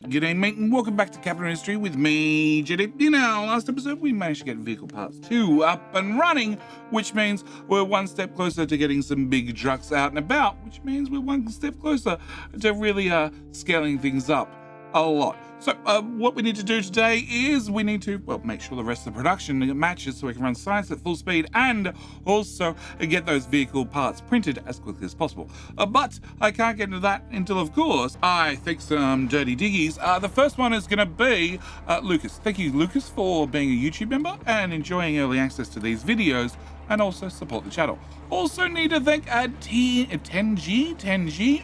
G'day mate and welcome back to Capital Industry with me, JD. In our last episode we managed to get vehicle parts 2 up and running, which means we're one step closer to getting some big trucks out and about, which means we're one step closer to really scaling things up a lot. So what we need to do today is we need to, well, make sure the rest of the production matches so we can run science at full speed and also get those vehicle parts printed as quickly as possible. But I can't get into that until, of course, I think some dirty diggies. The first one is going to be Lucas. Thank you, Lucas, for being a YouTube member and enjoying early access to these videos and also support the channel. Also need to thank 10G,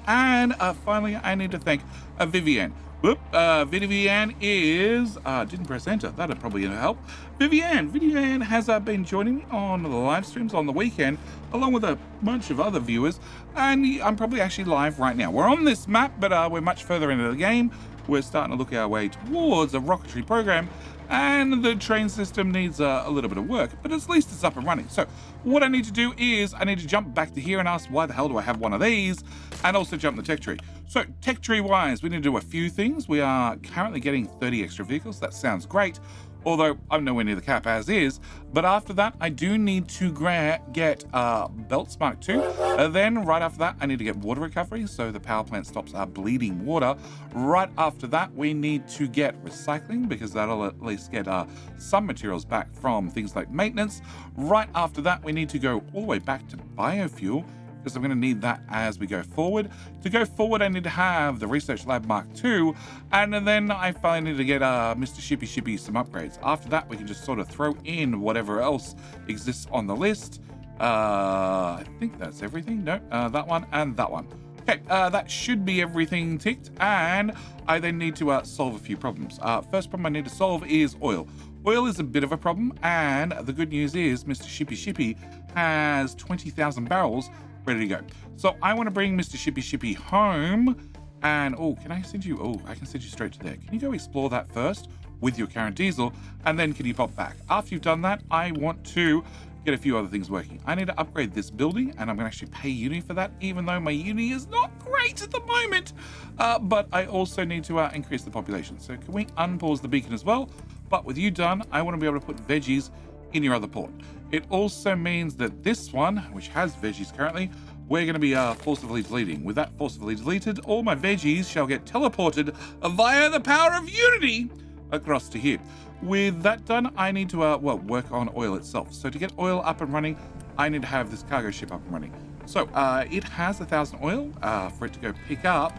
and finally I need to thank Vivian. Vivian is, didn't press enter, that'd probably help. Vivian has been joining me on the live streams on the weekend, along with a bunch of other viewers, and I'm probably actually live right now. We're on this map, but we're much further into the game. We're starting to look our way towards a rocketry program, and the train system needs a little bit of work, but at least it's up and running. So what I need to do is I need to jump back to here and ask why the hell do I have one of these, and also jump the tech tree. So tech tree wise, we need to do a few things. We are currently getting 30 extra vehicles. That sounds great, although I'm nowhere near the cap as is. But after that, I do need to get belts mark 2. Then right after that, I need to get water recovery, so the power plant stops bleeding water. Right after that, we need to get recycling, because that'll at least get some materials back from things like maintenance. Right after that, we need to go all the way back to biofuel, because I'm going to need that as we go forward. To go forward, I need to have the Research Lab Mark II, and then I finally need to get Mr. Shippy some upgrades. After that, we can just sort of throw in whatever else exists on the list. I think that's everything. No, that one and that one. Okay, that should be everything ticked, and I then need to solve a few problems. First problem I need to solve is oil. Oil is a bit of a problem, and the good news is Mr. Shippy has 20,000 barrels ready to go. So I want to bring Mr. Shippy home, and can I send you? I can send you straight to there. Can you go explore that first with your current diesel, and then can you pop back? After you've done that, I want to get a few other things working. I need to upgrade this building, and I'm going to actually pay uni for that, even though my uni is not great at the moment. But I also need to increase the population. So can we unpause the beacon as well? But with you done, I want to be able to put veggies in your other port. It also means that this one, which has veggies currently, we're going to be forcibly deleting. With that forcibly deleted, all my veggies shall get teleported via the power of Unity across to here. With that done, I need to work on oil itself. So to get oil up and running, I need to have this cargo ship up and running. So it has 1,000 oil for it to go pick up,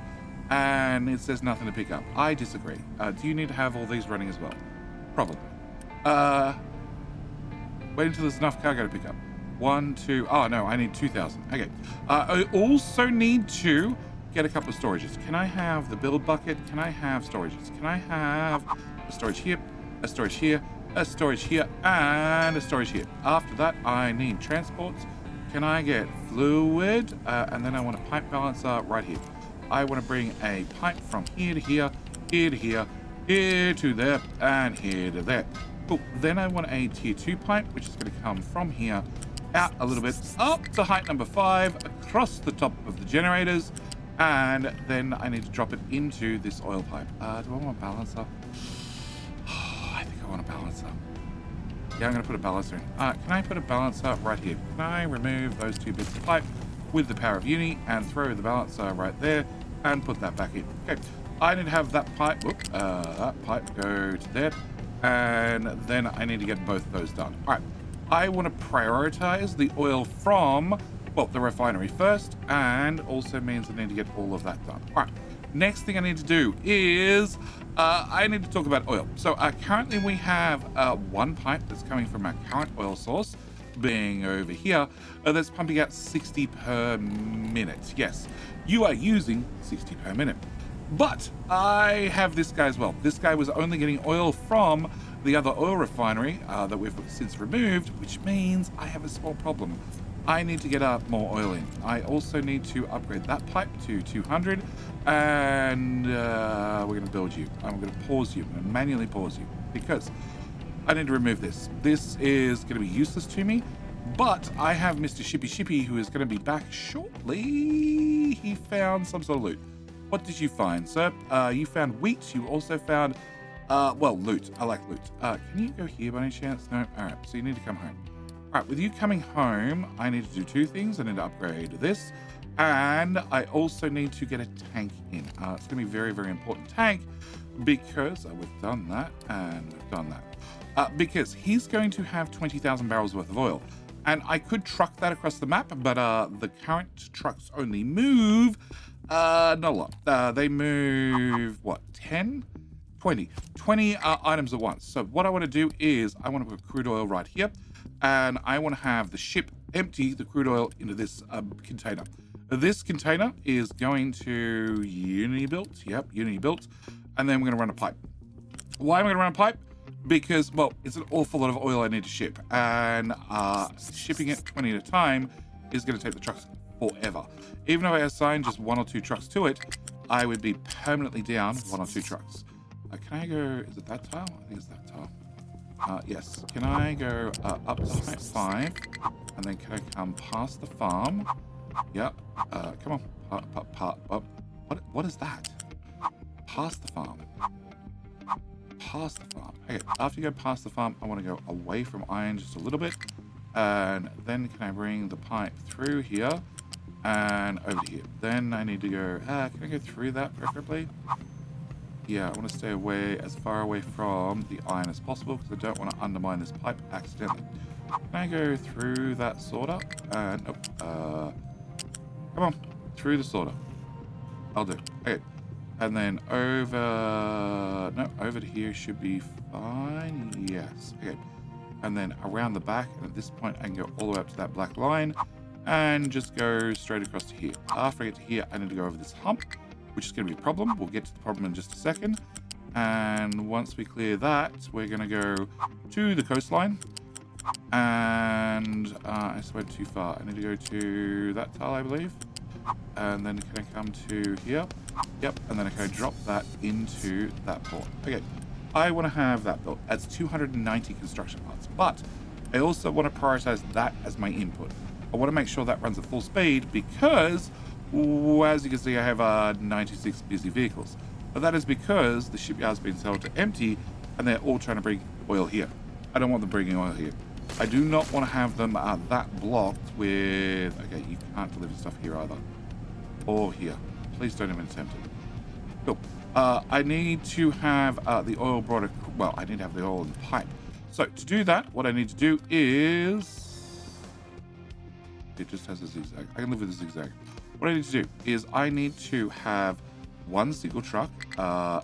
and it says nothing to pick up. I disagree. Do you need to have all these running as well? Probably. Wait until there's enough cargo to pick up. 1, 2, oh no, I need 2,000. Okay. I also need to get a couple of storages. Can I have the build bucket? Can I have storages? Can I have a storage here, a storage here, a storage here, and a storage here? After that, I need transports. Can I get fluid? And then I want a pipe balancer right here. I want to bring a pipe from here to here, here to here, here to there, and here to there. Cool. Then I want a tier 2 pipe, which is going to come from here out a little bit up to height number 5 across the top of the generators, and then I need to drop it into this oil pipe. Do I want a balancer? I think I want a balancer. Yeah, I'm going to put a balancer in. Can I put a balancer right here? Can I remove those 2 bits of pipe with the power of Uni and throw the balancer right there and put that back in? Okay, I need to have that pipe go to there, and then I need to get both of those done. All right. I want to prioritize the oil from, the refinery first, and also means I need to get all of that done. All right, next thing I need to do is I need to talk about oil. So currently we have one pipe that's coming from our current oil source, being over here, that's pumping out 60 per minute. Yes, you are using 60 per minute. But I have this guy as well. This guy was only getting oil from the other oil refinery that we've since removed, which means I have a small problem. I need to get more oil in. I also need to upgrade that pipe to 200, and we're going to build you. I'm going to pause you. I'm going to manually pause you because I need to remove this. This is going to be useless to me, but I have Mr. Shippy who is going to be back shortly. He found some sort of loot. what did you find, sir? You found wheat. You also found, well, loot. I like loot. Can you go here by any chance? No? All right, so you need to come home. All right, with you coming home, I need to do two things. I need to upgrade this, and I also need to get a tank in. It's going to be very, very important tank because we've done that and we've done that. Because he's going to have 20,000 barrels worth of oil. And I could truck that across the map, but the current trucks only move, not a lot. They move, what, 10? 20 items at once. So what I want to do is I want to put crude oil right here, and I want to have the ship empty the crude oil into this container. This container is going to Unibuilt. Yep, Unibuilt. And then we're going to run a pipe. Why am I going to run a pipe? Because, well, it's an awful lot of oil I need to ship, and shipping it 20 at a time is going to take the trucks forever. Even if I assign just 1 or 2 trucks to it, I would be permanently down 1 or 2 trucks. Can I go, is it that tile? I think it's that tile. Yes. Can I go up to height 5, and then can I come past the farm? Yep. Come on. What is that? Past the farm. Past the farm. Okay, after you go past the farm, I want to go away from iron just a little bit. And then can I bring the pipe through here and over to here? Then I need to go, can I go through that preferably? Yeah, I want to stay away, as far away from the iron as possible because I don't want to undermine this pipe accidentally. Can I go through that sorter? And, come on, through the sorter. I'll do. Okay. And then over to here should be fine. Yes. Okay. And then around the back, and at this point I can go all the way up to that black line and just go straight across to here. After I get to here, I need to go over this hump, which is going to be a problem. We'll get to the problem in just a second. And once we clear that, we're going to go to the coastline. And I just went too far. I need to go to that tile, I believe. And then can I come to here? Yep, and then I can drop that into that port. Okay, I want to have that built. That's 290 construction parts, but I also want to prioritize that as my input. I want to make sure that runs at full speed because, as you can see, I have 96 busy vehicles. But that is because the shipyard's been sold to empty and they're all trying to bring oil here. I don't want them bringing oil here. I do not want to have them that blocked with... Okay, you can't deliver stuff here either. Or here. Please don't even attempt it. Cool. I need to have the oil brought... Well, I need to have the oil in the pipe. So, to do that, what I need to do is... It just has a zigzag. I can live with a zigzag. What I need to do is I need to have one single truck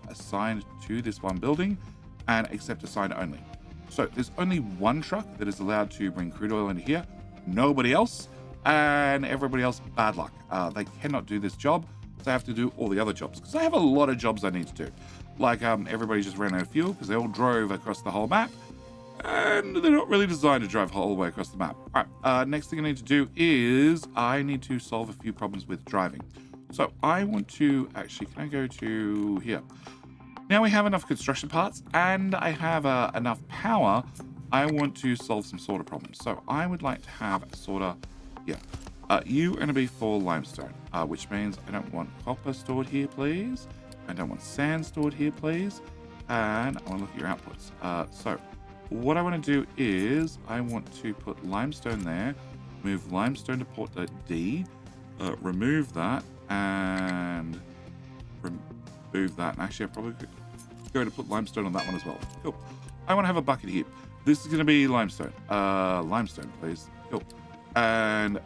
assigned to this one building and accept assigned only. So there's only one truck that is allowed to bring crude oil into here, nobody else, and everybody else, bad luck. They cannot do this job, so I have to do all the other jobs, because I have a lot of jobs I need to do. Like everybody just ran out of fuel, because they all drove across the whole map, and they're not really designed to drive all the way across the map. All right, next thing I need to do is I need to solve a few problems with driving. So I want to, actually, can I go to here? Now we have enough construction parts and I have enough power. I want to solve some sorter problems. So I would like to have a sorter here. You are going to be for limestone, which means I don't want copper stored here, please. I don't want sand stored here, please. And I want to look at your outputs. So what I want to do is I want to put limestone there, move limestone to port D, remove that, and remove that. And actually, I probably could go to put limestone on that one as well. Cool. I want to have a bucket here. This is going to be limestone. Limestone, please. Cool. And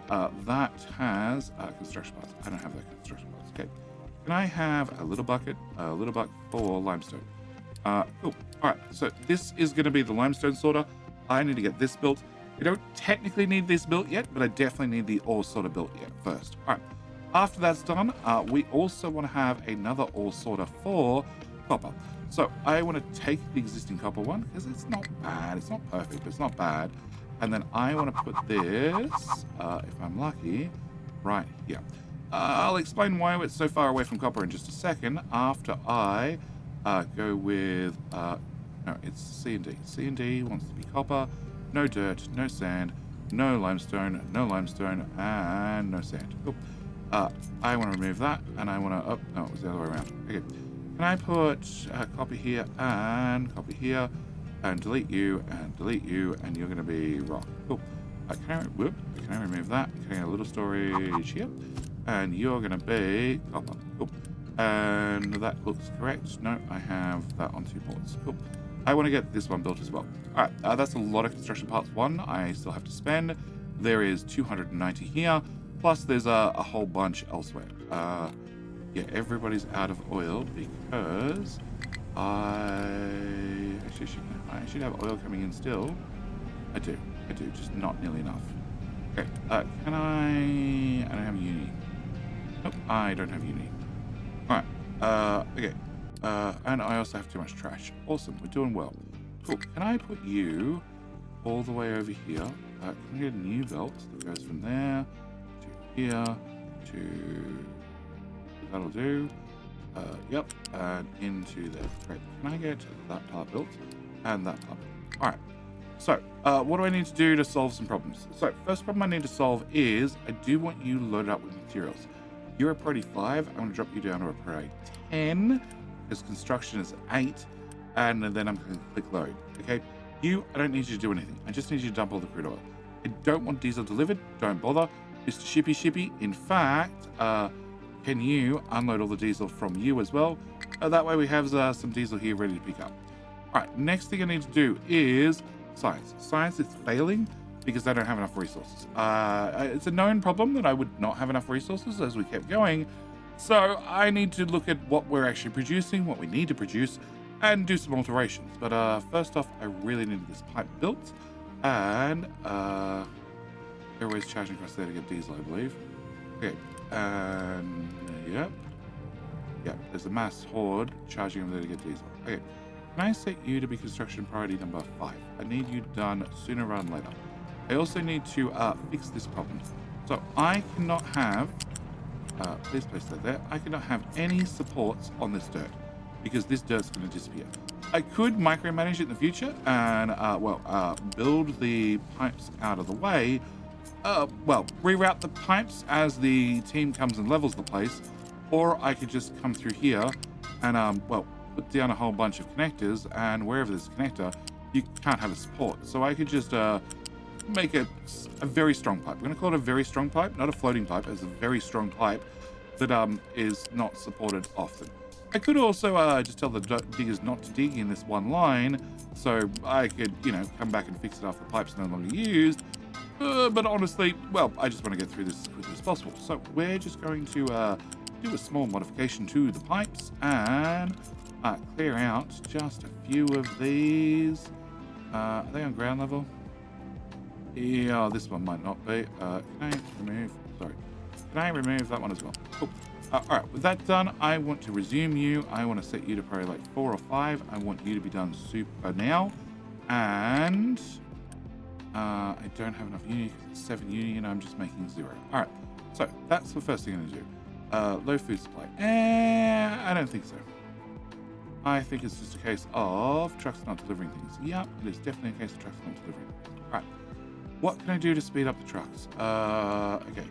that has construction parts. I don't have that construction parts. Okay. Can I have a little bucket for limestone? Cool. All right. So this is going to be the limestone sorter. I need to get this built. I don't technically need this built yet, but I definitely need the ore sorter built yet first. All right. After that's done, we also want to have another ore sorter for copper. So I want to take the existing copper one because it's not bad. It's not perfect, but it's not bad. And then I want to put this, if I'm lucky, right here. I'll explain why it's so far away from copper in just a second after I go with, no, it's C and D. C and D wants to be copper, no dirt, no sand, no limestone, and no sand. Cool. I want to remove that, and I want to, oh, no, it was the other way around. Okay. Can I put copy here, and delete you, and you're going to be rock. Cool. Can I remove that? Can I get a little storage here? And you're going to be copper. Cool. And that looks correct. No, I have that on 2 ports. Cool. I want to get this one built as well. All right, that's a lot of construction parts. One, I still have to spend. There is 290 here, plus there's a whole bunch elsewhere. Yeah, everybody's out of oil because I should have oil coming in still. I do, just not nearly enough. Okay, I don't have uni. Nope, I don't have uni. All right, okay. And I also have too much trash. Awesome, we're doing well. Cool, can I put you all the way over here? Can we get a new belt that goes from there to here to... That'll do. Yep, and into there. Great. Can I get that part built and that part built? All right. So, what do I need to do to solve some problems? So, first problem I need to solve is I do want you loaded up with materials. You're a priority 5. I'm going to drop you down to a priority 10 because construction is 8, and then I'm going to click load. Okay. I don't need you to do anything. I just need you to dump all the crude oil. I don't want diesel delivered. Don't bother. Mr. Shippy. In fact, can you unload all the diesel from you as well? That way we have some diesel here ready to pick up. All right, next thing I need to do is science. Science is failing because I don't have enough resources. It's a known problem that I would not have enough resources as we kept going. So I need to look at what we're actually producing, what we need to produce, and do some alterations. But first off, I really need this pipe built. And everybody's charging across there to get diesel, I believe. Okay. And yep, there's a mass horde charging over there to get diesel. Okay, can I set you to be construction priority number 5? I need you done sooner rather than later. I also need to fix this problem. So I cannot have, please place that there. I cannot have any supports on this dirt because this dirt's going to disappear. I could micromanage it in the future and build the pipes out of the way. Reroute the pipes as the team comes and levels the place, or I could just come through here and, put down a whole bunch of connectors, and wherever there's a connector, you can't have a support. So I could just make a very strong pipe. We're going to call it a very strong pipe, not a floating pipe. It's a very strong pipe that is not supported often. I could also just tell the diggers not to dig in this one line, so I could, come back and fix it after the pipe's no longer used. But honestly, I just want to get through this as quickly as possible. So we're just going to do a small modification to the pipes and clear out just a few of these. Are they on ground level? Yeah, this one might not be. Can I remove that one as well? Cool. All right, with that done, I want to resume you. I want to set you to probably like 4 or 5. I want you to be done super now. And... I don't have enough uni because it's 7 uni and I'm just making 0. All right, so that's the first thing I'm going to do. Low food supply. I don't think so. I think it's just a case of trucks not delivering things. Yep, it is definitely a case of trucks not delivering things. All right, what can I do to speed up the trucks? Okay,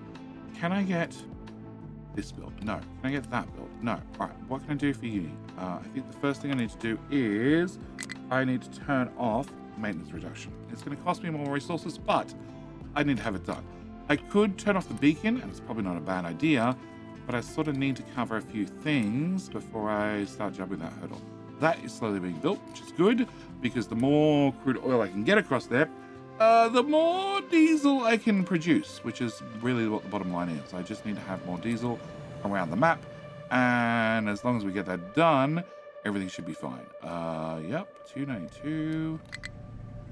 can I get this built? No. Can I get that built? No. All right, what can I do for uni? I think the first thing I need to do is I need to turn off maintenance reduction. It's going to cost me more resources, but I need to have it done. I could turn off the beacon, and it's probably not a bad idea, but I sort of need to cover a few things before I start jumping that hurdle. That is slowly being built, which is good, because the more crude oil I can get across there, the more diesel I can produce, which is really what the bottom line is. I just need to have more diesel around the map, and as long as we get that done, everything should be fine. Yep, 292.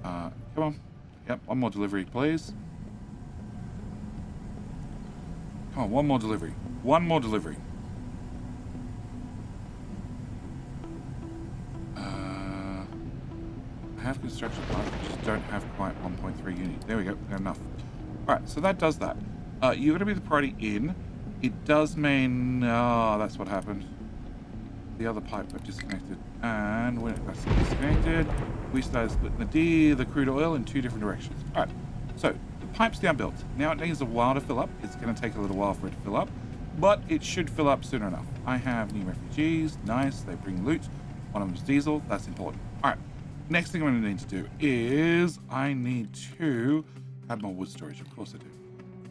Come on. Yep, one more delivery, please. Come on, one more delivery. One more delivery. I have construction parts, I just don't have quite 1.3 units. There we go, got enough. Alright, so that does that. You're going to be the priority in. It does mean... that's what happened. The other pipe got disconnected. And when it got disconnected, we started splitting the crude oil in 2 different directions. Alright, so the pipe's now built. Now it needs a while to fill up. It's going to take a little while for it to fill up. but it should fill up soon enough. I have new refugees. Nice. They bring loot. One of them is diesel. That's important. All right. Next thing I'm going to need to do is I need to add more wood storage. Of course I do.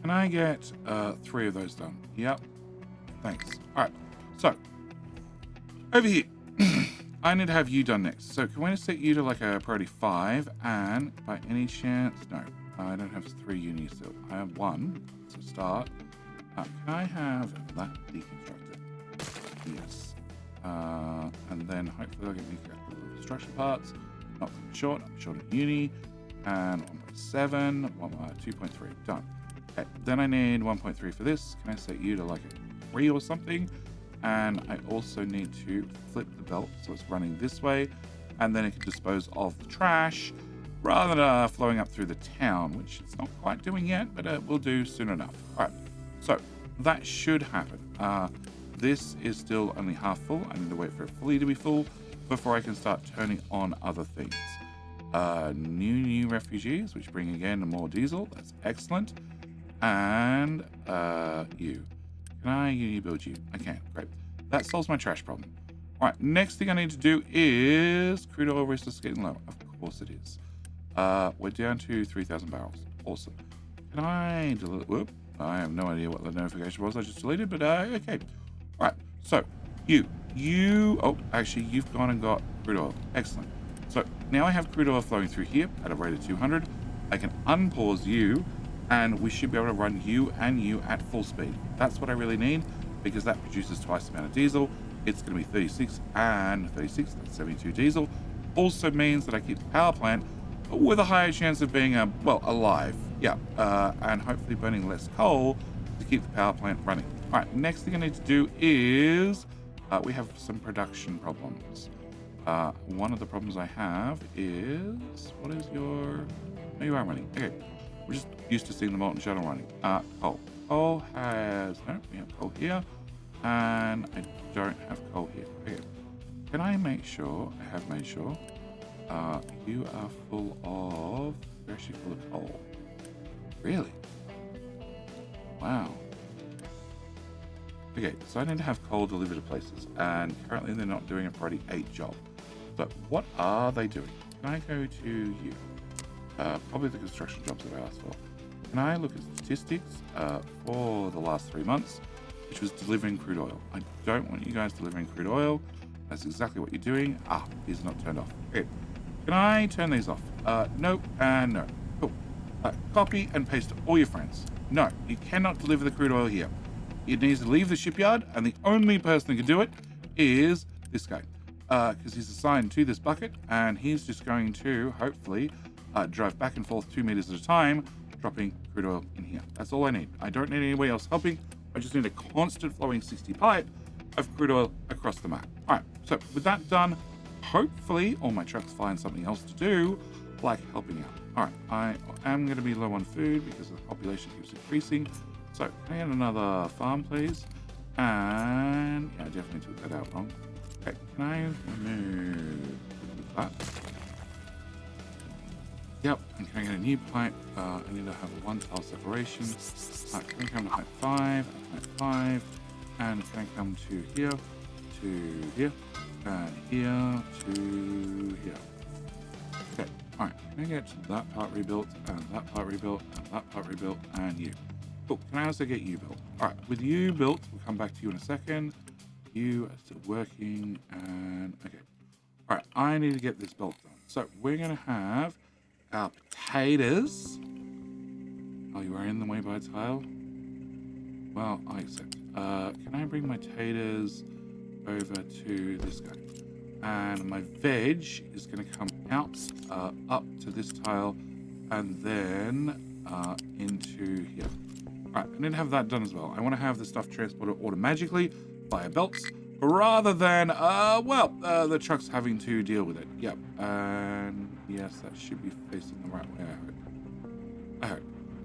Can I get 3 of those done? Yep. Thanks. All right. So, over here. I need to have you done next. So can we set you to like a priority 5? And by any chance, no, I don't have 3 uni still. I have 1 to start. Can I have that deconstructed? Yes. And then hopefully I'll get me construction parts. Not short. I'm short of uni. And 1.7, 2.3. Done. Okay. Then I need 1.3 for this. Can I set you to like a 3 or something? And I also need to flip the belt so it's running this way, and then it can dispose of the trash rather than flowing up through the town, which it's not quite doing yet, but it will do soon enough. All right, so that should happen. This is still only half full. I need to wait for it fully to be full before I can start turning on other things. New refugees, which bring again more diesel. That's excellent. And you. Can I uni build you? I can. Great. That solves my trash problem. All right. Next thing I need to do is crude oil risk is getting low. Of course it is. We're down to 3,000 barrels. Awesome. Can I delete? Whoop. I have no idea what the notification was. I just deleted, but okay. All right. So you. Oh, actually, you've gone and got crude oil. Excellent. So now I have crude oil flowing through here at a rate of 200. I can unpause you. And we should be able to run you and you at full speed. That's what I really need, because that produces twice the amount of diesel. It's going to be 36 and 36, that's 72 diesel. Also means that I keep the power plant with a higher chance of being, alive. Yeah, and hopefully burning less coal to keep the power plant running. All right, next thing I need to do is we have some production problems. One of the problems I have is, what is your... Oh, you are running. Okay. We're just used to seeing the molten shuttle running. Coal. Coal has... No, we have coal here. And I don't have coal here. Okay. Can I make sure... I have made sure. You are full of... You're actually full of coal. Really? Wow. Okay, so I need to have coal delivered to places. And currently they're not doing a priority 8 job. So what are they doing? Can I go to you? Probably the construction jobs that I asked for. Can I look at statistics for the last 3 months, which was delivering crude oil? I don't want you guys delivering crude oil. That's exactly what you're doing. These are not turned off. Okay. Can I turn these off? No and no. Cool. Copy and paste to all your friends. No, you cannot deliver the crude oil here. It needs to leave the shipyard, and the only person who can do it is this guy. Because he's assigned to this bucket, and he's just going to, hopefully... drive back and forth 2 meters at a time, dropping crude oil in here. That's all I need. I don't need anybody else helping. I just need a constant flowing 60 pipe of crude oil across the map. All right, so with that done, hopefully all my trucks find something else to do, like helping out. All right, I am going to be low on food because the population keeps increasing. So can I get another farm, please? And yeah, I definitely took that out wrong. Okay, can I remove that? Yep, and can I get a new pipe? I need to have a 1 tile separation. Can I come to height 5, height 5, and can I come to here, and here, to here. Okay, alright, can I get that part rebuilt, and that part rebuilt, and that part rebuilt, and you. Cool, can I also get you built? Alright, with you built, we'll come back to you in a second. You are still working, and okay. Alright, I need to get this belt done. So we're going to have our potatoes. Oh, you are in the way by a tile? Well, I accept. Can I bring my potatoes over to this guy? And my veg is going to come out up to this tile and then into here. All right, I need to have that done as well. I want to have the stuff transported automatically via belts rather than, the trucks having to deal with it. Yep, and yes, that should be facing the right way, I hope.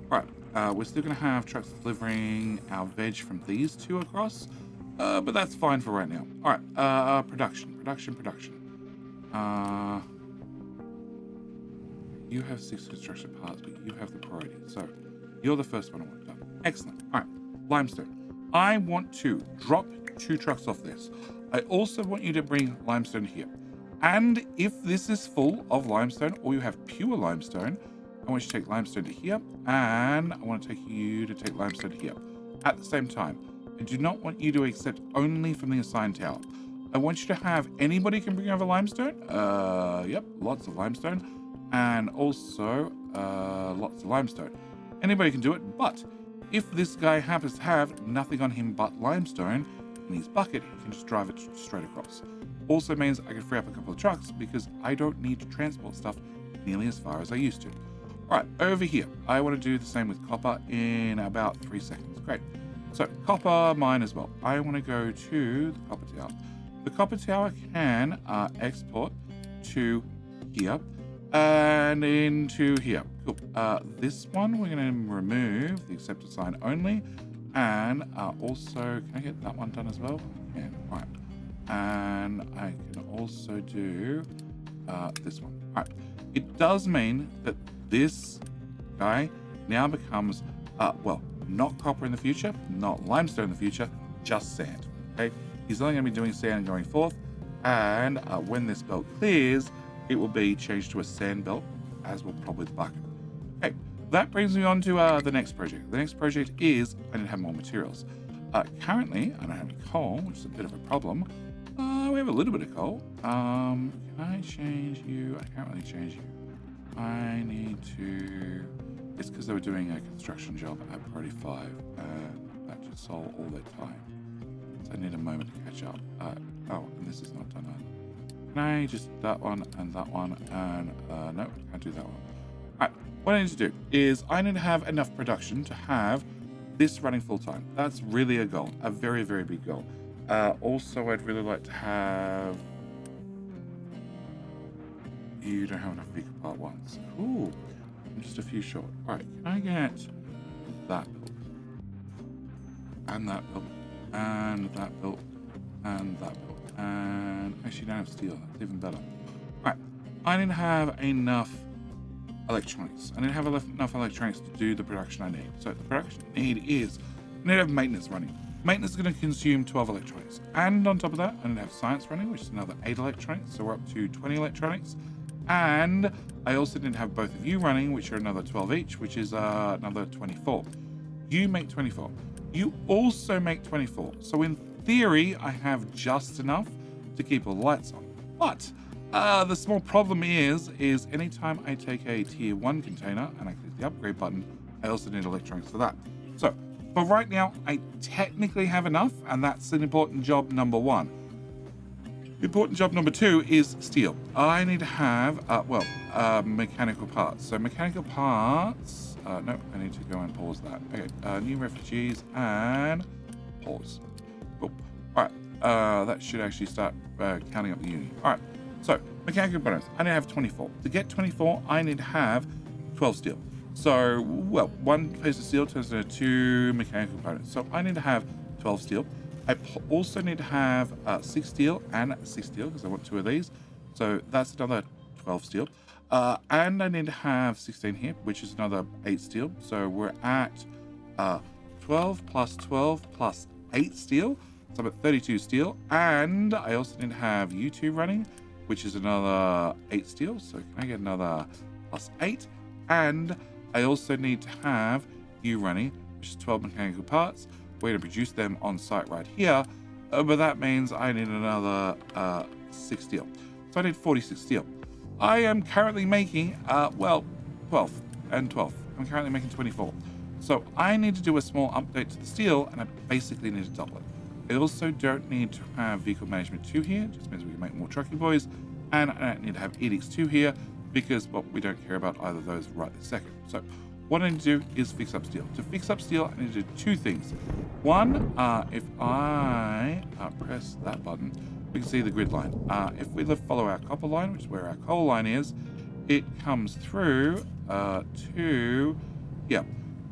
Right, we're still going to have trucks delivering our veg from these 2 across, but that's fine for right now. All right, production. You have 6 construction parts, but you have the priority, so you're the first one I want done. Excellent. All right, limestone. I want to drop 2 trucks off this. I also want you to bring limestone here. And if this is full of limestone or you have pure limestone, I want you to take limestone to here, and I want to take you to take limestone here. At the same time, I do not want you to accept only from the assigned tower. I want you to have anybody can bring over limestone. Yep, lots of limestone. And also lots of limestone. Anybody can do it, but if this guy happens to have nothing on him but limestone in his bucket, he can just drive it straight across. Also means I can free up a couple of trucks because I don't need to transport stuff nearly as far as I used to. All right, over here, I want to do the same with copper in about 3 seconds. Great. So copper mine as well. I want to go to the copper tower. The copper tower can export to here and into here. Cool. This one we're going to remove the accepted sign only, and also can I get that one done as well? Yeah. Right. And I can also do this one. All right. It does mean that this guy now becomes well, not copper in the future, not limestone in the future, just sand. Okay. He's only going to be doing sand going forth, and when this belt clears, it will be changed to a sand belt, as will probably the bucket. Okay, that brings me on to the next project. The next project is I need to have more materials. Currently, I don't have any coal, which is a bit of a problem. We have a little bit of coal. Can I change you? I can't really change you. I need to... It's because they were doing a construction job at priority 5, and that just solved all their time. So I need a moment to catch up. Oh, and this is not done either. Can I just that one, and no, I can't do that one. Alright, what I need to do is I need to have enough production to have this running full time. That's really a goal, a very, very big goal. Also, I'd really like to have... You don't have enough vehicle part ones. Cool. I'm just a few short. Alright, can I get that built? And that built? And that built? And that built? And actually, don't have steel. That's even better. Alright, I need to have enough electronics. I need to have enough electronics to do the production I need. So the production I need is I need to have maintenance running. Maintenance is going to consume 12 electronics. And on top of that, I need to have science running, which is another 8 electronics. So we're up to 20 electronics. And I also need to have both of you running, which are another 12 each, which is another 24. You make 24. You also make 24. So in theory, I have just enough to keep all the lights on. But the small problem is anytime I take a tier 1 container and I click the upgrade button, I also need electronics for that. So for right now, I technically have enough, and that's an important job number 1. Important job number 2 is steel. I need to have, mechanical parts. So mechanical parts, no, I need to go and pause that. Okay, new refugees and pause. Cool. All right, that should actually start counting up the unit. All right, so mechanical components, I need to have 24. To get 24, I need to have 12 steel. So, well, 1 piece of steel turns into 2 mechanical components. So I need to have 12 steel. I also need to have 6 steel and 6 steel because I want 2 of these. So that's another 12 steel. And I need to have 16 here, which is another 8 steel. So we're at 12 plus 12 plus 8 steel. So I'm at 32 steel. And I also need to have you 2 running, which is another 8 steel. So can I get another plus 8? And I also need to have you running, which is 12 mechanical parts. We're going to produce them on site right here, but that means I need another 6 steel. So I need 46 steel. I am currently making, 12 and 12. I'm currently making 24. So I need to do a small update to the steel, and I basically need to double it. I also don't need to have vehicle management 2 here, it just means we can make more trucking boys, and I don't need to have edicts 2 here, because, well, we don't care about either of those right this second. So what I need to do is fix up steel. To fix up steel, I need to do 2 things. One, if I press that button, we can see the grid line. If we follow our copper line, which is where our coal line is, it comes through to, yeah,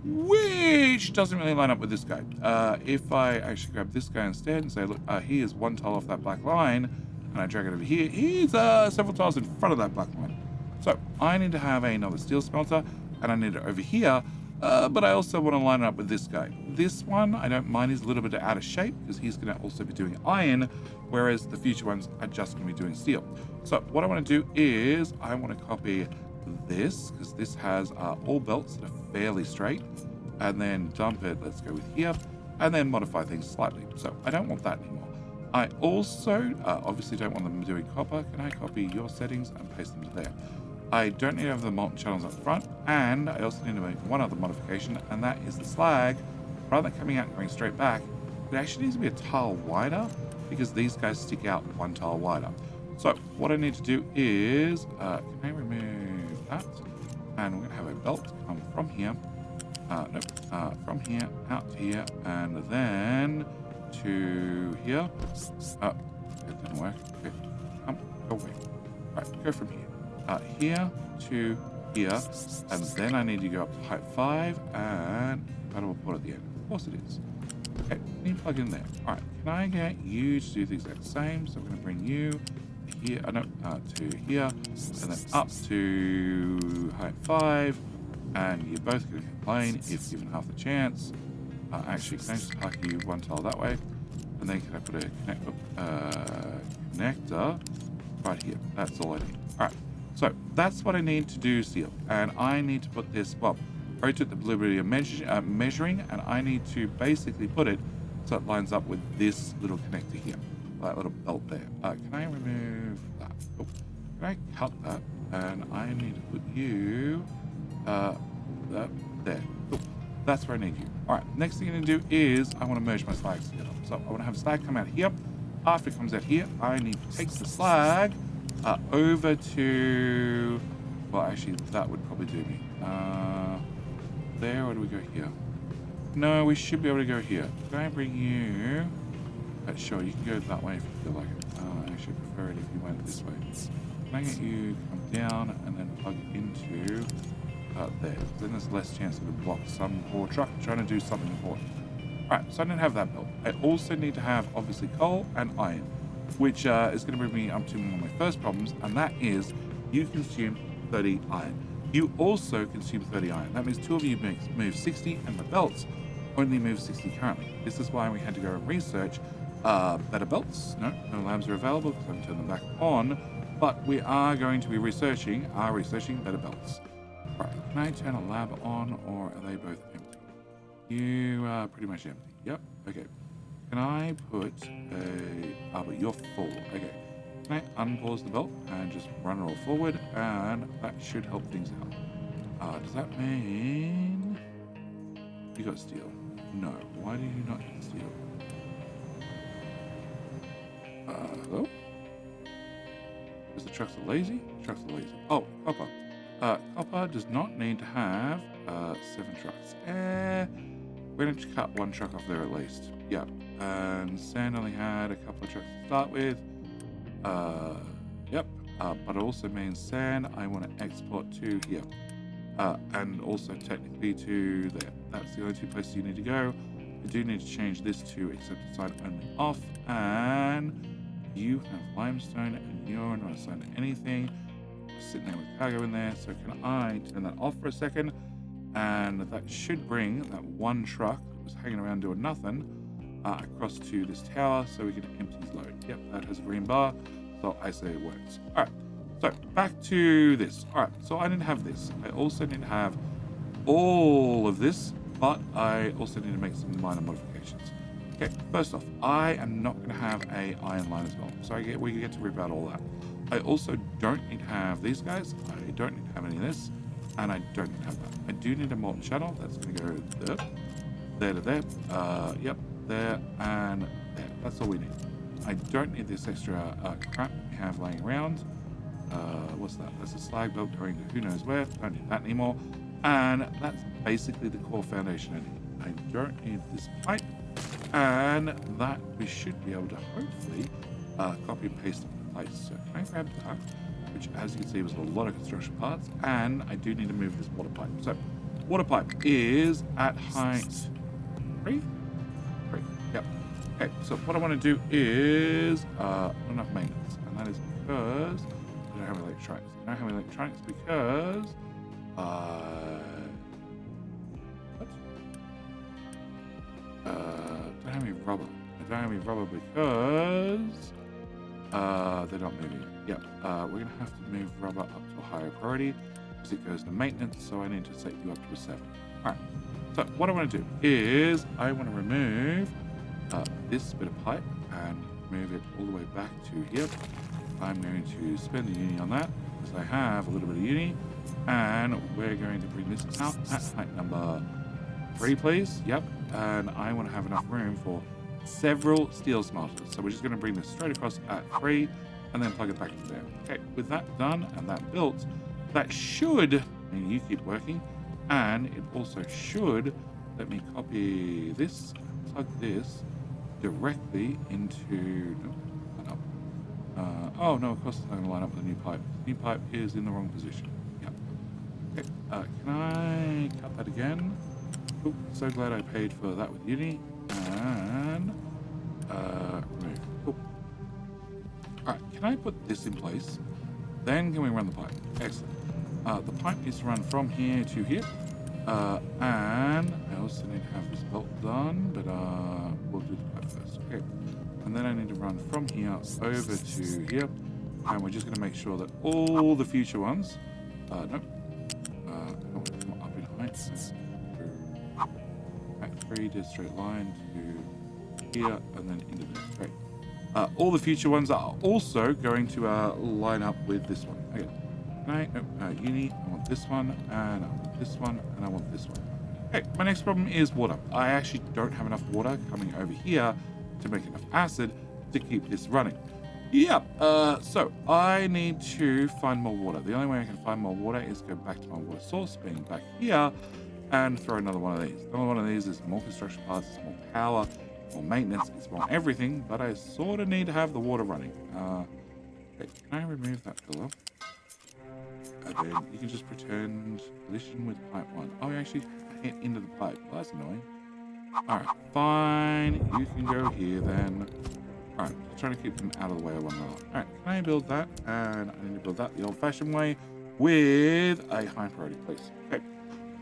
which doesn't really line up with this guy. If I actually grab this guy instead and say, look, he is 1 tile off that black line, and I drag it over here, he's several tiles in front of that black line. So I need to have another steel smelter, and I need it over here But I also want to line it up with this guy. This one, I don't mind, he's a little bit out of shape because he's going to also be doing iron, whereas the future ones are just going to be doing steel. So what I want to do is I want to copy this because this has all belts that are fairly straight, and then dump it. Let's go with here, and then modify things slightly. So I don't want that anymore. I also obviously don't want them doing copper. Can I copy your settings and paste them to there? I don't need to have the molten channels up front, and I also need to make one other modification, and that is the slag. Rather than coming out and going straight back, it actually needs to be a tile wider because these guys stick out one tile wider. So what I need to do is, can I remove that? And we're going to have a belt come from here, from here out to here, and then to here. It didn't work. Okay, go away. All right, go from here. Here to here, and then I need to go up to height 5, and I will put at the end. Of course it is. Okay, can you plug in there? All right, can I get you to do the exact same? So I'm going to bring you here, to here, and then up to height 5, and you're both going to complain if given half the chance. Actually, can I just park you one tile that way, and then can I put a connector right here? That's all I need. All right. So that's what I need to do steel, and I need to put this, well, I took the liberty of measuring, and I need to basically put it so it lines up with this little connector here, that little belt there. Can I remove that? Oh, can I cut that? And I need to put you there. Oh, that's where I need you. All right, next thing I'm going to do is I want to merge my slags together. So I want to have slag come out here. After it comes out here, I need to take the slag over to, well, actually that would probably do me. There, or do we go here? No, we should be able to go here. Can I bring you? Sure, you can go that way if you feel like it. I actually prefer it if you went this way. Can I get you come down and then plug into there? Then there's less chance of it block some poor truck trying to do something important. All right, so I don't have that built. I also need to have obviously coal and iron, which is going to bring me up to one of my first problems, and that is you consume 30 iron. You also consume 30 iron. That means two of you move 60, and the belts only move 60 currently. This is why we had to go and research better belts. No labs are available because I haven't turned them back on, but we are going to be researching better belts. All right, can I turn a lab on, or are they both empty? You are pretty much empty. Yep, okay. Can I put but you're full. Okay. Can I unpause the belt and just run it all forward? And that should help things out. Does that mean you got steel? No. Why do you not get steel? Hello? Is the trucks are lazy? Trucks are lazy. Oh, copper. Copper does not need to have 7 trucks. We're going to cut one truck off there at least. Yeah. And sand only had a couple of trucks to start with. Yep. But it also means sand I want to export to here. And also technically to there. That's the only 2 places you need to go. I do need to change this to accept assign only off. And you have limestone and you're not assigned to anything. Sitting there with cargo in there. So can I turn that off for a second? And that should bring that one truck that was hanging around doing nothing across to this tower so we can empty his load. Yep, that has a green bar, so I say it works. All right, so back to this. All right, so I didn't have this. I also need to have all of this, but I also need to make some minor modifications. Okay, first off, I am not going to have a iron line as well, so we get to rip out all that. I also don't need to have these guys. I don't need to have any of this. And I don't need to have that. I do need a molten channel. That's going to go there to there. Yep, there and there. That's all we need. I don't need this extra crap we have laying around. What's that? That's a slag belt going to who knows where. Don't need that anymore. And that's basically the core foundation I need. I don't need this pipe. And that we should be able to hopefully copy and paste in place. So can I grab that? Which, as you can see, was a lot of construction parts, and I do need to move this water pipe. So, water pipe is at height 3? 3, yep. Okay, so what I want to do is not enough maintenance, and that is because I don't have electronics. I don't have electronics because don't have any rubber. I don't have any rubber because they're not moving. Yep. We're gonna have to move rubber up to a higher priority because it goes to maintenance. So I need to set you up to a 7. All right. So what I want to do is I want to remove this bit of pipe and move it all the way back to here. I'm going to spend the uni on that because I have a little bit of uni, and we're going to bring this out at height number 3, please. Yep. And I want to have enough room for several steel smelters. So we're just going to bring this straight across at 3 and then plug it back into there. Okay, with that done and that built, that should, and you keep working, and it also should let me copy this and plug this directly into, oh no, of course it's not going to line up with the new pipe. The new pipe is in the wrong position. Yep. Okay, can I cut that again? Oh, so glad I paid for that with uni. And remove. Cool. Alright, can I put this in place? Then can we run the pipe? Excellent. The pipe needs to run from here to here. And I also need to have this belt done, but we'll do the pipe first. Okay. And then I need to run from here over to here. And we're just going to make sure that all the future ones, nope, I don't want to come up in height. So back 3, dead straight line to here, and then into there. Great. All the future ones are also going to line up with this one. Okay. Uni, I want this one, and I want this one, and I want this one. Okay, my next problem is water. I actually don't have enough water coming over here to make enough acid to keep this running. Yeah, so I need to find more water. The only way I can find more water is go back to my water source, being back here, and throw another one of these. Another one of these is more construction parts, it's more power, more maintenance, it's more everything, but I sort of need to have the water running. Okay, can I remove that pillar? And then you can just pretend collision with pipe 1. Oh, you actually hit into the pipe. Well, that's annoying. Alright, fine. You can go here then. Alright, trying to keep them out of the way of one another. Alright, can I build that? And I need to build that the old-fashioned way with a high priority, please. Okay.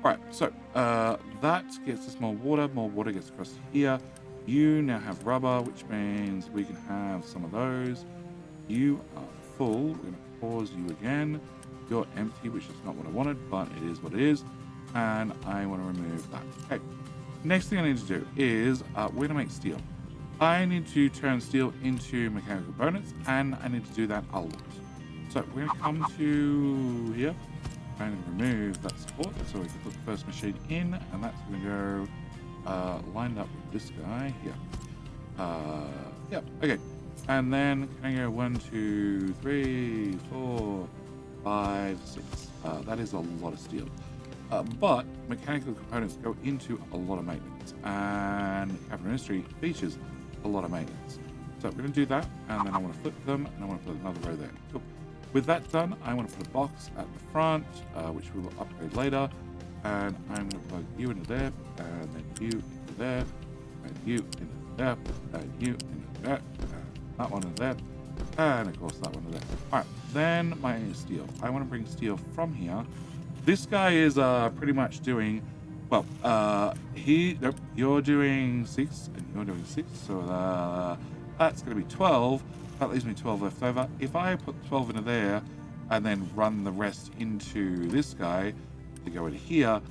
Alright, so that gets us more water. More water gets across here. You now have rubber, which means we can have some of those. You are full. We're going to pause you again. You're empty, which is not what I wanted, but it is what it is. And I want to remove that. Okay. Next thing I need to do is we're going to make steel. I need to turn steel into mechanical components, and I need to do that a lot. So we're going to come to here and remove that support so we can put the first machine in, and that's going to go lined up with this guy here. Yep, okay. And then can I go 1, 2, 3, 4, 5, 6. That is a lot of steel. But mechanical components go into a lot of maintenance, and capital industry features a lot of maintenance. So we're going to do that, and then I want to flip them, and I want to put another row there. Cool. With that done, I want to put a box at the front, which we will upgrade later, and I'm going to plug you into there, and then you into there, and you into there, and you into there, and that one into there, and of course that one into there. All right, then my steel. I want to bring steel from here. This guy is pretty much doing, well, nope, you're doing 6 and you're doing 6, so that's going to be 12. That leaves me 12 left over. If I put 12 into there and then run the rest into this guy to go in here,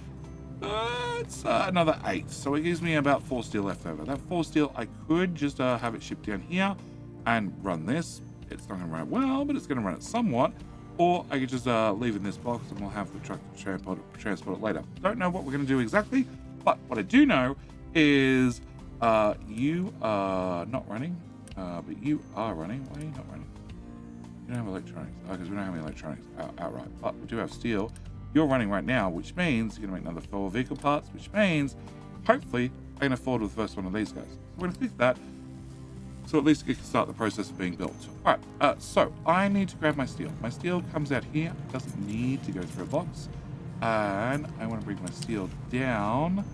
it's another 8. So it gives me about 4 steel left over. That 4 steel, I could just have it shipped down here and run this. It's not going to run it well, but it's going to run it somewhat. Or I could just leave it in this box and we'll have the truck to transport it later. Don't know what we're going to do exactly, but what I do know is you are not running, but you are running. Why are you not running? You don't have electronics. Oh, because we don't have any electronics outright, but we do have steel. You're running right now, which means you're going to make another 4 vehicle parts, which means hopefully I can afford the first one of these guys. So we're going to click that. So at least it can start the process of being built. All right, so I need to grab my steel. My steel comes out here. It doesn't need to go through a box. And I want to bring my steel down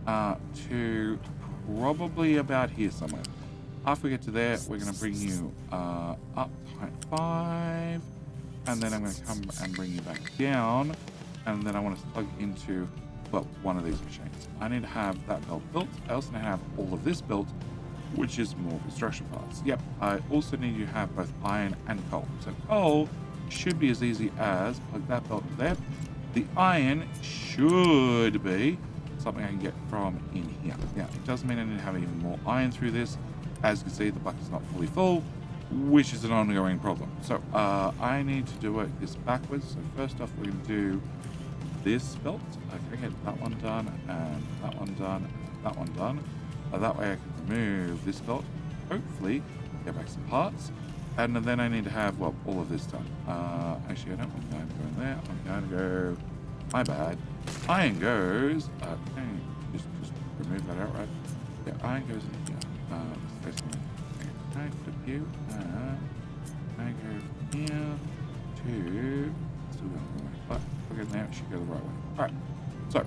to probably about here somewhere. After we get to there, we're going to bring you up to height 5. And then I'm going to come and bring you back down. And then I want to plug into, well, one of these machines. I need to have that belt built. I also need to have all of this built which is more construction parts. Yep, I also need you to have both iron and coal. So coal should be as easy as plug that belt in there. The iron should be something I can get from in here. Now, it does mean I need to have even more iron through this. As you can see, the bucket's not fully full, which is an ongoing problem. So I need to work this backwards. So first off, we're going to do this belt. I can get that one done, and that one done, and that one done. That way I can remove this belt, hopefully get back some parts. And then I need to have, well, all of this done. Actually, I don't want iron to go in there. I'm going to go, my bad. Iron goes, okay, just remove that outright. Yeah, iron goes in here. Let's face it. I flip you, I go from here to, still going the wrong way, but we're getting there, it should go the right way. Alright, so,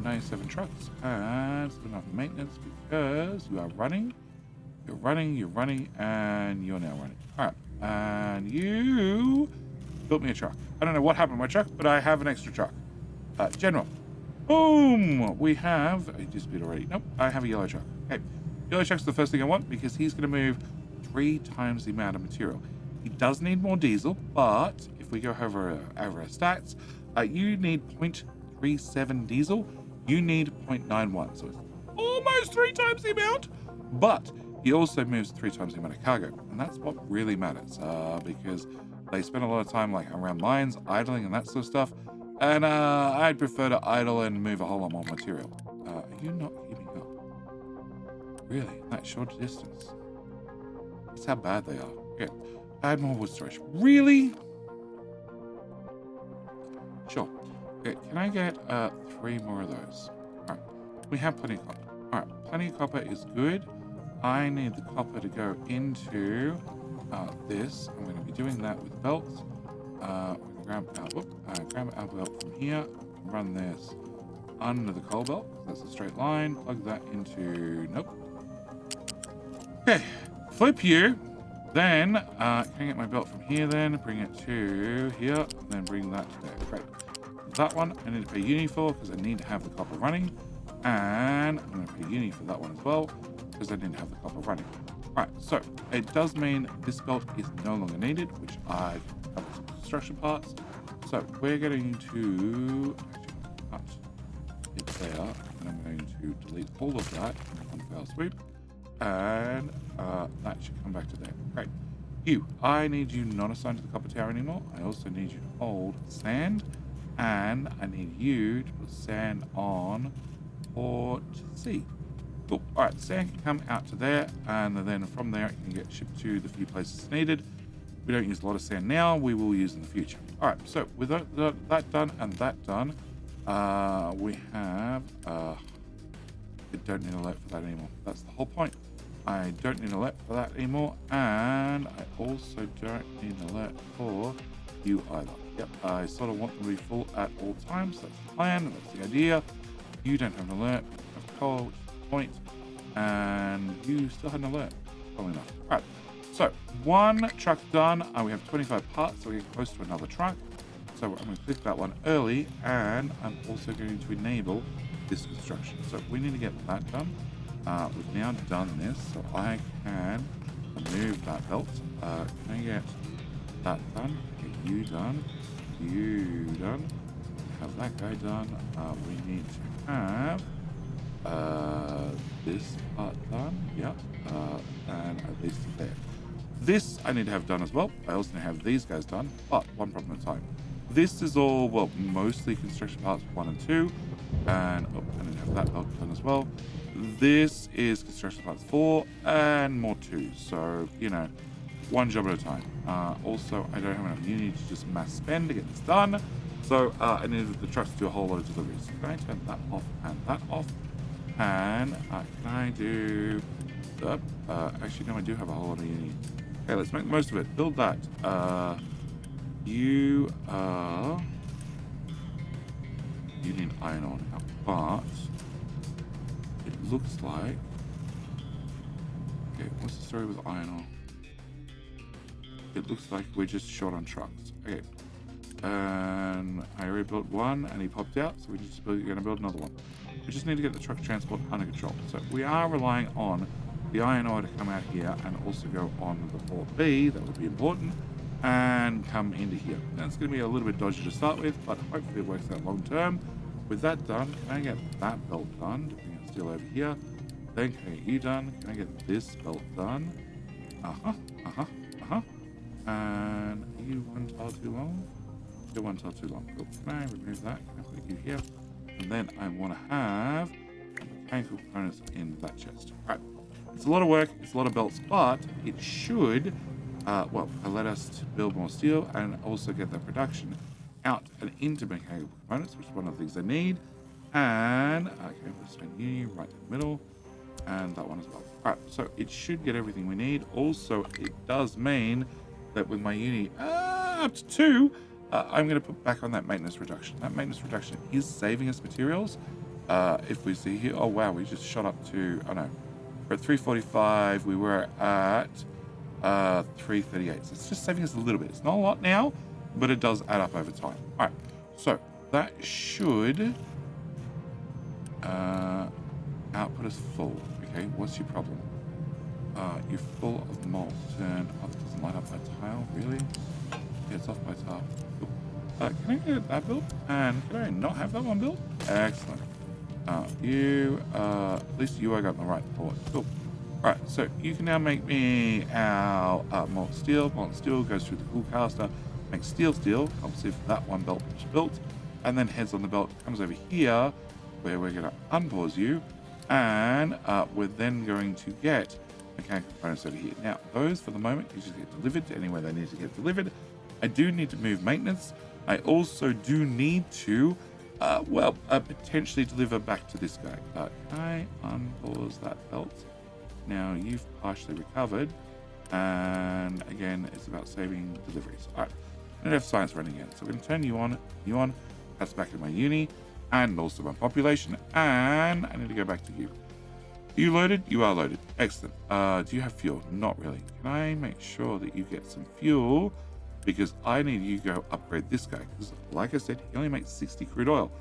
97 trucks, and still enough maintenance because you are running. You're running, and you're now running. All right, and you built me a truck. I don't know what happened to my truck, but I have an extra truck. General. Boom! We have a dispute already. Nope, I have a yellow truck. Okay, yellow truck's the first thing I want because he's going to move 3 times the amount of material. He does need more diesel, but if we go over our stats, you need 0.37 diesel. You need 0.91, so it's almost 3 times the amount, but he also moves 3 times the amount of cargo, and that's what really matters, because they spend a lot of time like around mines, idling and that sort of stuff, and I'd prefer to idle and move a whole lot more material. Are you not keeping up? Really? That short distance? That's how bad they are. Okay, add more wood storage. Really? Sure. Okay, can I get 3 more of those? Alright, we have plenty of copper. Alright, plenty of copper is good. I need the copper to go into this. I'm going to be doing that with belts. We're going to grab our belt from here, run this under the coal belt. That's a straight line. Plug that into, nope. Okay, flip you. Then, can I get my belt from here then? Bring it to here, and then bring that to there. Great. That one I need to pay uni for because I need to have the copper running. And I'm going to pay uni for that one as well because I didn't have the copper running. Alright, so it does mean this belt is no longer needed, which I have some construction parts. So we're going to cut it there, and I'm going to delete all of that on file sweep, and that should come back to there. Great. You, I need you not assigned to the copper tower anymore. I also need you to hold sand, and I need you to put sand on Port C. Cool. Alright, sand can come out to there, and then from there it can get shipped to the few places needed. We don't use a lot of sand now, we will use in the future. Alright, so with that done and that done, we have, I don't need a let for that anymore. That's the whole point. I don't need a let for that anymore, and I also don't need a let for you either. Yep, I sort of want them to be full at all times. That's the plan, that's the idea. You don't have an alert, of coal, which is the point, and you still had an alert. Probably not. Alright, so 1 truck done. We have 25 parts, so we're getting close to another truck. So I'm going to click that one early, and I'm also going to enable this construction. So we need to get that done. We've now done this, so I can remove that belt. Can I get that done? Get you done. You done. Have that guy done. We need to have this part done. Yep. And at least there. This I need to have done as well. I also need to have these guys done, but one problem at a time. This is all, well, mostly construction parts 1 and 2. And I need to have that belt done as well. This is construction parts 4 and more 2. So, you know, one job at a time. Also, I don't have enough uni to just mass spend to get this done. So I needed the trucks to do a whole lot of deliveries. So can I turn that off and that off? And can I do... actually, no, I do have a whole lot of uni. Okay, let's make the most of it. Build that. You need iron ore now, but it looks like... Okay, what's the story with iron ore? It looks like we're just short on trucks. Okay. And I already built one and he popped out, so we're going to build another one. We just need to get the truck transport under control. So we are relying on the iron ore to come out here and also go on the port B. That would be important. And come into here. That's going to be a little bit dodgy to start with, but hopefully it works out long term. With that done, can I get that belt done? To bring our steel over here. Then can I get you done? Can I get this belt done? And are you one tile too long? You're one tile too long. Cool. Can I remove that? Can I put you here? And then I want to have mechanical components in that chest. All right. It's a lot of work. It's a lot of belts, but it should, let us to build more steel and also get that production out and into mechanical components, which is one of the things I need. And okay, we'll spend you right in the middle, and that one as well. All right, so it should get everything we need. Also, it does mean that with my uni up to 2, I'm going to put back on that maintenance reduction. That maintenance reduction is saving us materials. If we see here, oh wow, we just shot up to, oh no, we're at 345. We were at 338. So it's just saving us a little bit. It's not a lot now, but it does add up over time. All right, so that should output us full. Okay, what's your problem? You're full of molten. Oh, that doesn't light up my tile, really? Yeah, it's off my tile. Cool. Can I get that built? And can I not have that one built? Excellent. At least you I got in the right port. Cool. All right, so you can now make me our molten steel. Molten steel goes through the cool caster, makes steel, helps if that one belt is built, and then heads on the belt, comes over here, where we're going to unpause you, and we're then going to get mechanical components over here. Now, those for the moment can just get delivered to anywhere they need to get delivered. I do need to move maintenance. I also do need to, potentially deliver back to this guy. Can I unpause that belt? Now, you've partially recovered, and again, it's about saving deliveries. All right, I don't have science running again, so we're going to turn you on. That's back in my uni, and also my population, and I need to go back to you. Are you loaded? You are loaded. Excellent. Do you have fuel? Not really. Can I make sure that you get some fuel? Because I need you to go upgrade this guy. Because, like I said, he only makes 60 crude oil.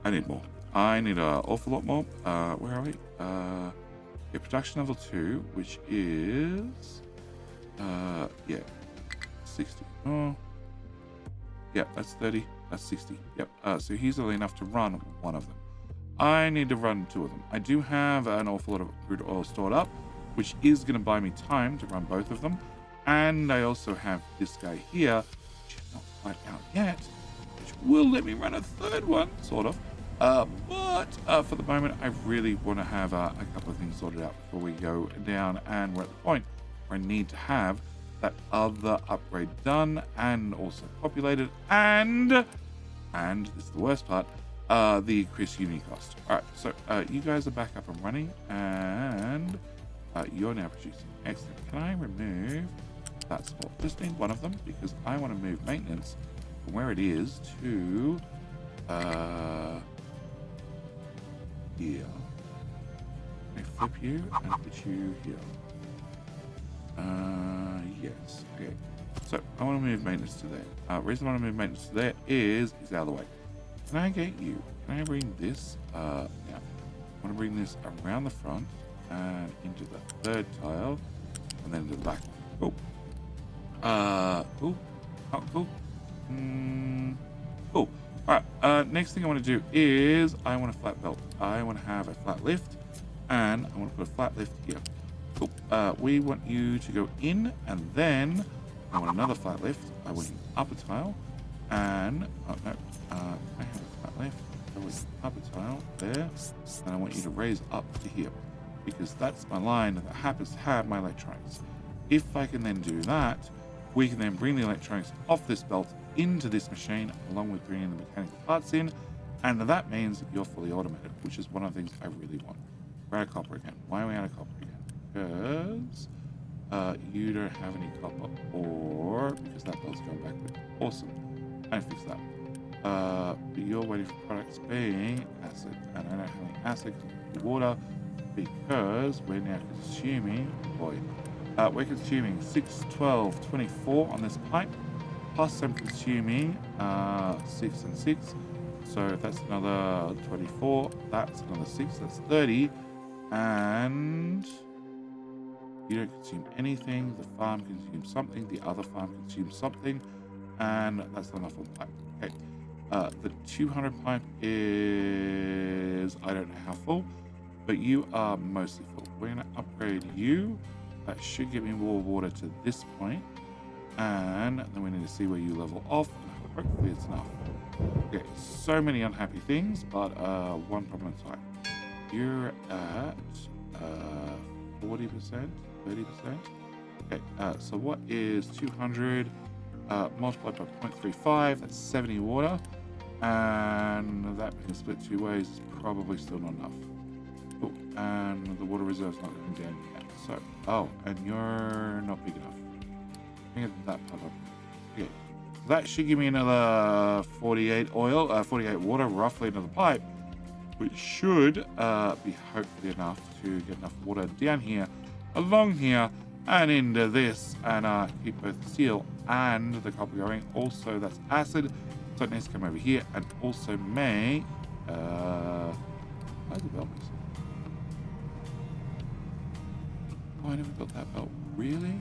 I need more. I need an awful lot more. Where are we? Production level 2, which is 60. Oh, yeah, that's 30. That's 60. Yep. So he's only enough to run one of them. I need to run 2 of them. I do have an awful lot of crude oil stored up, which is going to buy me time to run both of them. And I also have this guy here, which is not quite out yet, which will let me run a 3rd one, sort of. But for the moment, I really want to have a couple of things sorted out before we go down, and we're at the point where I need to have that other upgrade done and also populated, and this is the worst part, the increased uni cost. All right, so you guys are back up and running, and you're now producing. Excellent. Can I remove that spot? Just need one of them because I want to move maintenance from where it is to here. Can I flip you and put you here? Yes. Okay. So I want to move maintenance to there. Reason I want to move maintenance to there is it's out of the way. Can I get you? Can I bring this? Yeah. I want to bring this around the front and into the 3rd tile, and then into the back one. Cool. Cool. Oh, cool. Cool. All right. Next thing I want to do is I want a flat belt. I want to have a flat lift, and I want to put a flat lift here. Cool. We want you to go in, and then I want another flat lift. I want you up a tile, and oh no, I have a flat lift. I want up a tile there, and I want you to raise up to here, because that's my line that happens to have my electronics. If I can then do that, we can then bring the electronics off this belt into this machine, along with bringing the mechanical parts in, and that means you're fully automated, which is one of the things I really want. We're out of copper again. Why are we out of copper again? Because you don't have any copper, or because that belt's going backward. Awesome. I fix that. But you're waiting for products being acid, and I don't have any acid water because we're now consuming, we're consuming 6, 12, 24 on this pipe, plus I'm consuming 6 and 6, so if that's another 24, that's another 6, that's 30, and You don't consume anything. The farm consumes something. The other farm consumes something. And that's enough on pipe. Okay. The 200 pipe is, I don't know how full, but you are mostly full. We're going to upgrade you. That should give me more water to this point. And then we need to see where you level off. And hopefully it's enough. Okay, so many unhappy things, but one problem at a time. You're at 40%, 30%. Okay, so what is 200 multiplied by 0.35? That's 70 water. And that being split two ways is probably still not enough. Oh, and the water reserve's not going down yet. So, oh, and you're not big enough. Bring that part up. Okay, so that should give me another 48 oil, 48 water, roughly another pipe, which should be hopefully enough to get enough water down here, along here, and into this, and keep both the steel and the copper going. Also, that's acid, so it needs to come over here, and also make, where's the belt missing? Oh, I never built that belt. Really?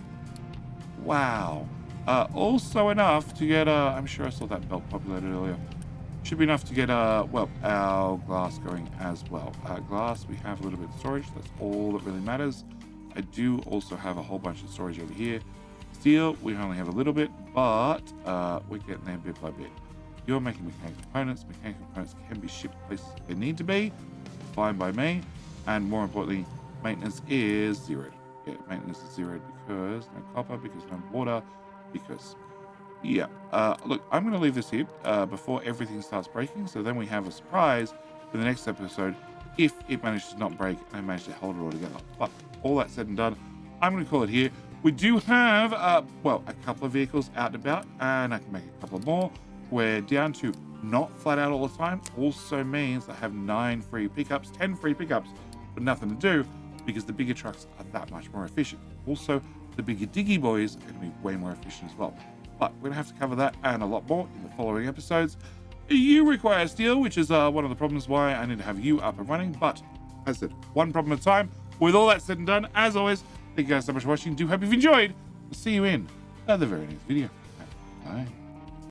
Wow. Also enough to get, I'm sure I saw that belt populated earlier. Should be enough to get, well, our glass going as well. Glass, we have a little bit of storage. That's all that really matters. I do also have a whole bunch of storage over here. Steel, we only have a little bit, but we're getting there bit by bit. You're making mechanical components. Mechanical components can be shipped places they need to be. Fine by me. And more importantly, maintenance is zeroed. Yeah, maintenance is zeroed because no copper, because no water, because... Yeah, look, I'm going to leave this here before everything starts breaking, so then we have a surprise for the next episode if it manages to not break and I manage to hold it all together. But all that said and done, I'm going to call it here. We do have, well, a couple of vehicles out and about, and I can make a couple more. We're down to not flat out all the time. Also means I have 9 free pickups, 10 free pickups, but nothing to do because the bigger trucks are that much more efficient. Also, the bigger diggy boys are going to be way more efficient as well. But we're going to have to cover that and a lot more in the following episodes. You require steel, which is one of the problems why I need to have you up and running. But as I said, one problem at a time. With all that said and done, as always, thank you guys so much for watching. Do hope you've enjoyed. I'll see you in the very next video. Bye.